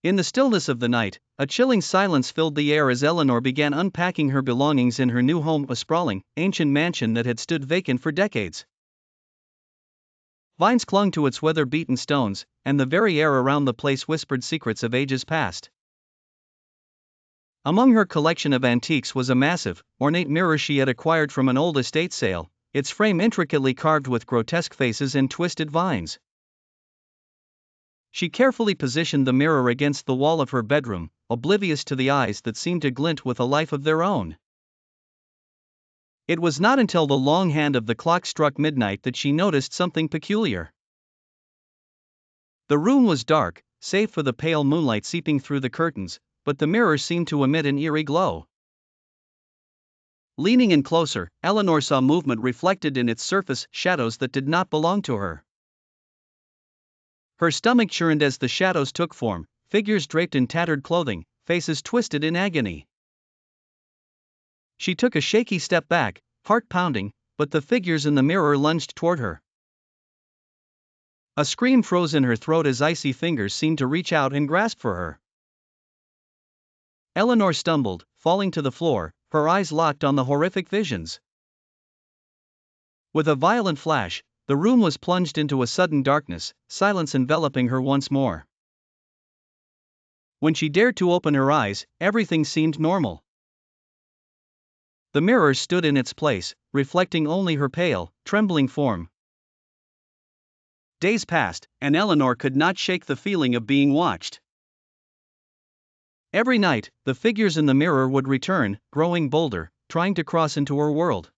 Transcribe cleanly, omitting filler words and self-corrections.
In the stillness of the night, a chilling silence filled the air as Eleanor began unpacking her belongings in her new home, a sprawling, ancient mansion that had stood vacant for decades. Vines clung to its weather-beaten stones, and the very air around the place whispered secrets of ages past. Among her collection of antiques was a massive, ornate mirror she had acquired from an old estate sale, its frame intricately carved with grotesque faces and twisted vines. She carefully positioned the mirror against the wall of her bedroom, oblivious to the eyes that seemed to glint with a life of their own. It was not until the long hand of the clock struck midnight that she noticed something peculiar. The room was dark, save for the pale moonlight seeping through the curtains, but the mirror seemed to emit an eerie glow. Leaning in closer, Eleanor saw movement reflected in its surface, shadows that did not belong to her. Her stomach churned as the shadows took form, figures draped in tattered clothing, faces twisted in agony. She took a shaky step back, heart pounding, but the figures in the mirror lunged toward her. A scream froze in her throat as icy fingers seemed to reach out and grasp for her. Eleanor stumbled, falling to the floor, her eyes locked on the horrific visions. With a violent flash, the room was plunged into a sudden darkness, silence enveloping her once more. When she dared to open her eyes, everything seemed normal. The mirror stood in its place, reflecting only her pale, trembling form. Days passed, and Eleanor could not shake the feeling of being watched. Every night, the figures in the mirror would return, growing bolder, trying to cross into her world.